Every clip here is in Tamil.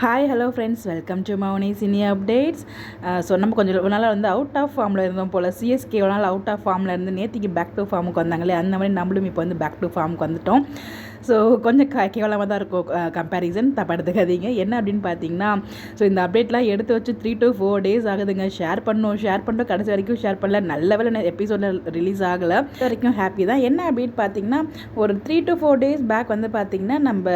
Hi hello friends, welcome to Mouni cine updates. So நம்ம கொஞ்சம் நாளாக வந்து அவுட் ஆஃப் ஃபார்மில் இருந்தோம் போல். சிஎஸ்கே ஒரு நாள் அவுட் ஆஃப் ஃபார்மில் இருந்து நேற்றுக்கு பேக் டு ஃபார்முக்கு வந்தாங்களே, அந்த மாதிரி நம்மளும் இப்போ வந்து பேக் டு ஃபார்முக்கு வந்துட்டோம். ஸோ கொஞ்சம் கேவலமாக தான் இருக்கும் கம்பேரிசன், தப்பாக எடுத்துக்காதீங்க. என்ன அப்படின்னு பார்த்தீங்கன்னா, ஸோ இந்த அப்டேட்லாம் எடுத்து வச்சு 3 to 4 days ஆகுதுங்க. ஷேர் பண்ணோம் கடைசி வரைக்கும் ஷேர் பண்ணல. நல்ல வேலை எபிசோடில் ரிலீஸ் ஆகலை, வரைக்கும் ஹாப்பி தான். என்ன அப்படின்னு பார்த்தீங்கன்னா, ஒரு 3 to 4 days பேக் வந்து பார்த்தீங்கன்னா, நம்ம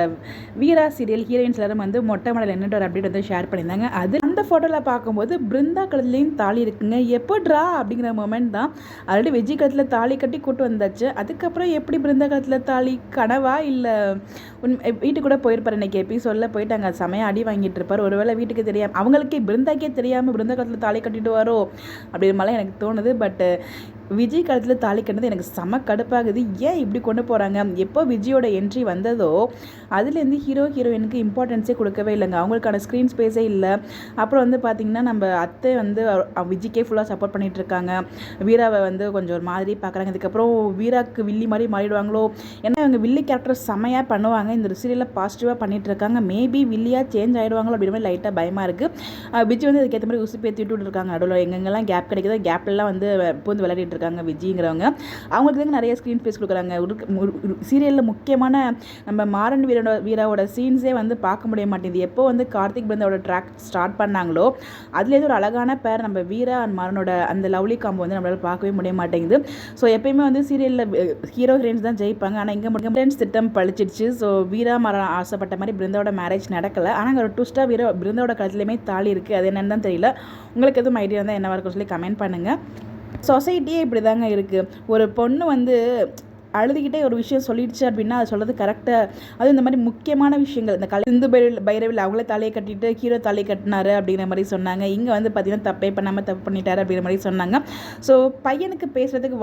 வீரா சீரியல் ஹீரோயின்ஸ் எல்லாரும் வந்து மொட்டை மலையில் என்னென்ற ஒரு அப்டேட் வந்து ஷேர் பண்ணியிருந்தாங்க. அது அந்த ஃபோட்டோவில் பார்க்கும்போது பிருந்தா கழுத்துலேயும் தாலி இருக்குங்க. எப்போட்ரா அப்படிங்கிற மொமெண்ட் தான். ஆல்ரெடி விஜய் கழுத்தில் தாலி கட்டி கூட்டு வந்தாச்சு. அதுக்கப்புறம் எப்படி பிருந்தா கழுத்தில் தாலி, கனவா இல்லை வீட்டுக்கு கூட போயிருப்பார். இன்றைக்கி எபிசோடில் போயிட்டு அங்கே செமையாக அடி வாங்கிட்டு இருப்பார். ஒருவேளை வீட்டுக்கு தெரியாமல், அவங்களுக்கே பிருந்தாக்கே தெரியாமல் பிருந்தா கழுத்தில் தாலி கட்டிட்டு வரோ அப்படிங்கிற மாதிரி எனக்கு தோணுது. பட் விஜய் காலத்தில் தாலி கட்டினது எனக்கு செம கடுப்பாகுது. ஏன் இப்படி கொண்டு போகிறாங்க? எப்போ விஜயோட என்ட்ரி வந்ததோ அதுலேருந்து ஹீரோயினுக்கு இம்பார்ட்டன்ஸே கொடுக்கவே இல்லைங்க. அவங்களுக்கான ஸ்க்ரீன் ஸ்பேஸே இல்லை. அப்புறம் வந்து பார்த்திங்கன்னா, நம்ம அத்தை வந்து விஜய்க்கே ஃபுல்லாக சப்போர்ட் பண்ணிகிட்டு இருக்காங்க. வீராவை வந்து கொஞ்சம் ஒரு மாதிரி பார்க்குறாங்க. இதுக்கப்புறம் வீராவுக்கு வில்லி மாதிரி மாறிடுவாங்களோ, ஏன்னா இவங்க வில்லி கேரக்டர் செமையாக பண்ணுவாங்க. இந்த சீரியலில் பாசிட்டிவாக பண்ணிகிட்டு இருக்காங்க. மேபி வில்லியாக சேஞ்ச் ஆகிடுவாங்களோ அப்படின்ற மாதிரி லைட்டாக பயமாக இருக்குது. விஜய் வந்து அதுக்கேற்ற மாதிரி உசுப்பேற்றி விட்டுருக்காங்க. நடுவில் எங்கெங்கெல்லாம் கேப் கிடைக்குதோ கேப்லாம் வந்து பூந்து விளையாடிட்டு இருக்காங்க விஜய்ங்கிறவங்க. அவங்களுக்கு நிறைய ஸ்க்ரீன் ஸ்பேஸ் கொடுக்குறாங்க. சீரியலில் முக்கியமான நம்ம மாறன் வீராவோட சீன்ஸே வந்து பார்க்க முடிய மாட்டேங்குது. எப்போ வந்து கார்த்திக் பிருந்தாவோட ட்ராக் ஸ்டார்ட் பண்ணாங்களோ அதுலேருந்து ஒரு அழகான பேர் நம்ம வீரா அண்ட் மாறனோட அந்த லவ்லி காம்போ வந்து நம்மளால் பார்க்கவே முடிய மாட்டேங்குது. ஸோ எப்பயுமே வந்து சீரியலில் ஹீரோ ஹீரோயின்ஸ் தான் ஜெயிப்பாங்க. ஆனால் இங்கே மட்டும் ஃப்ரெண்ட்ஸ் திட்டம் பழிச்சிடுச்சு. ஸோ வீரா மாறன் ஆசைப்பட்ட மாதிரி பிருந்தாவோட மேரேஜ் நடக்கலை. ஆனால் ஒரு ட்விஸ்ட்டாக பிருந்தாவோட கழுத்துலையுமே தாலி இருக்குது. அது என்னன்னு தான் தெரியல. உங்களுக்கு எதுவும் ஐடியா இருந்தால் என்னவா இருக்கும் சொல்லி கமெண்ட் பண்ணுங்கள். சொசைட்டியே இப்படி தாங்க இருக்குது. ஒரு பொண்ணு வந்து அழுதுகிட்டே ஒரு விஷயம் சொல்லிடுச்சு அப்படின்னா அது சொல்கிறது கரெக்டாக. அது இந்த மாதிரி முக்கியமான விஷயங்கள், இந்த சிந்து பைரவில் அவங்களே தலையை கட்டிட்டு ஹீரோ தலையை கட்டினாரு அப்படிங்கிற மாதிரி சொன்னாங்க. இங்கே வந்து பார்த்திங்கன்னா தப்பே பண்ணாமல் தப்பு பண்ணிட்டாரு அப்படிங்கிற மாதிரி சொன்னாங்க. ஸோ பையனுக்கு பேசுகிறதுக்கு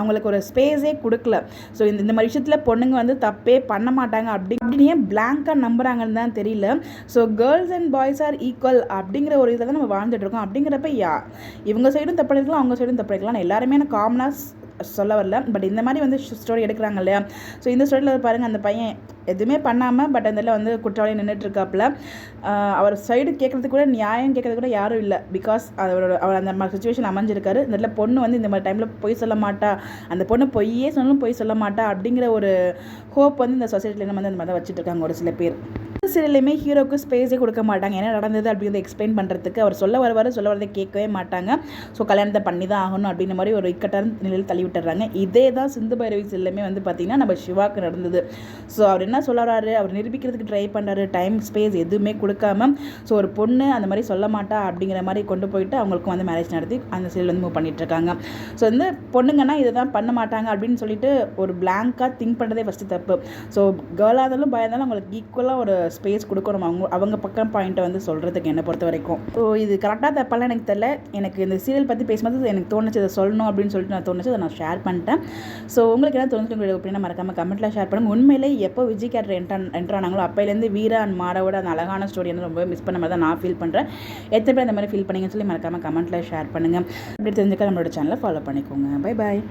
அவங்களுக்கு ஒரு ஸ்பேஸே கொடுக்கல. ஸோ இந்த மாதிரி விஷயத்தில் பொண்ணுங்க வந்து தப்பே பண்ண மாட்டாங்க அப்படின்னு ஏன் பிளாங்காக நம்புறாங்கன்னு தான் தெரியல. So girls and boys are equal அப்படிங்கிற ஒரு இதில் தான் நம்ம வாழ்ந்துட்டு இருக்கோம். அப்படிங்கிறப்ப இவங்க சைடும் தப்பு பண்ணிக்கலாம், அவங்க சைடும் தப்பு பண்ணிக்கலாம். எல்லாருமே நான் காமனாக சொல்ல வரல. பட் இந்த மாதிரி வந்து ஸ்டோரி எடுக்கிறாங்க இல்லையா? ஸோ இந்த ஸ்டோரியில் பாருங்கள், அந்த பையன் எதுவுமே பண்ணாமல் பட் அதில் வந்து குற்றவாளி நின்றுட்டு இருக்காப்புல. அவர் சைடு கேட்குறதுக்கு கூட, நியாயம் கேட்குறது கூட யாரும் இல்லை. பிகாஸ் அவர் அந்த மாதிரி சுச்சுவேஷன் அமைஞ்சிருக்காரு. இந்த இடத்துல பொண்ணு வந்து இந்த மாதிரி டைமில் பொய் சொல்ல மாட்டா, அந்த பொண்ணு பொய்யே சொன்னாலும் பொய் சொல்ல மாட்டா அப்படிங்கிற ஒரு ஹோப் வந்து இந்த சொசைட்டியில் வந்து அந்த மாதிரி தான் வச்சுட்டு இருக்காங்க ஒரு சில பேர். சீரியலையுமே ஹீரோக்கு ஸ்பேஸே கொடுக்க மாட்டாங்க. என்ன நடந்தது அப்படிங்கிறத எக்ஸ்பிளைன் பண்ணுறதுக்கு அவர் சொல்ல வரதை கேட்கவே மாட்டாங்க. ஸோ கல்யாணத்தை பண்ணி தான் ஆகணும் அப்படின்ற மாதிரி ஒரு இக்கட்டான நிலையில் தள்ளி விட்டுறாங்க. இதே தான் சிந்து பைரவி சீரியலுமே வந்து பார்த்திங்கன்னா நம்ம சிவாக்கு நடந்தது. ஸோ அவர் என்ன சொல்கிறாரு, அவர் நிரூபிக்கிறதுக்கு ட்ரை பண்ணுறாரு. டைம் ஸ்பேஸ் எதுவுமே கொடுக்காம, ஸோ ஒரு பொண்ணு அந்த மாதிரி சொல்ல மாட்டா அப்படிங்கிற மாதிரி கொண்டு போயிட்டு அவங்களுக்கும் வந்து மேரேஜ் நடத்தி அந்த சீரியல் வந்து மூவ் பண்ணிட்டு இருக்காங்க. ஸோ வந்து பொண்ணுங்கன்னா இதை தான் பண்ண மாட்டாங்க அப்படின்னு சொல்லிட்டு ஒரு பிளாங்காக திங்க் பண்ணுறதே ஃபஸ்ட்டு தப்பு. ஸோ கேர்ளாக இருந்தாலும் பாயாக இருந்தாலும் அவங்களுக்கு ஈக்குவலாக ஒரு ஸ்பேஸ் கொடுக்கணும். அவங்க பக்கம் பாயிண்ட்டை வந்து சொல்கிறதுக்கு என்னை பொறுத்த வரைக்கும். ஸோ இது கரெக்டாக தப்பாலாம் எனக்கு தெரியல. எனக்கு இந்த சீரியல் பற்றி பேசும்போது எனக்கு தோணுச்சு இதை சொல்லணும் அப்படின்னு சொல்லிட்டு நான் தோணுச்சு, அதை நான் ஷேர் பண்ணிட்டேன். ஸோ உங்களுக்கு என்ன தோணுச்சு, உங்களுக்கு அப்படின்னா மறக்காமல் கமெண்ட்டில் ஷேர் பண்ணுங்கள். உண்மையிலே எப்போ விஜய் கேரக்டர் என்ட்ரு ஆனாங்களோ அப்போலேருந்து வீரா அண்ட் மாராவோட அந்த அழகான ஸ்டோரி வந்து ரொம்ப மிஸ் பண்ண மாதிரி தான் நான் ஃபீல் பண்ணுறேன். எத்தனை பேர் அந்த மாதிரி ஃபீல் பண்ணிங்கன்னு சொல்லி மறக்காமல் கமெண்ட்டில் ஷேர் பண்ணுங்கள். அப்படி தெரிஞ்சுக்க நம்மளோட சேனலை ஃபாலோ பண்ணிக்கோங்க. Bye bye.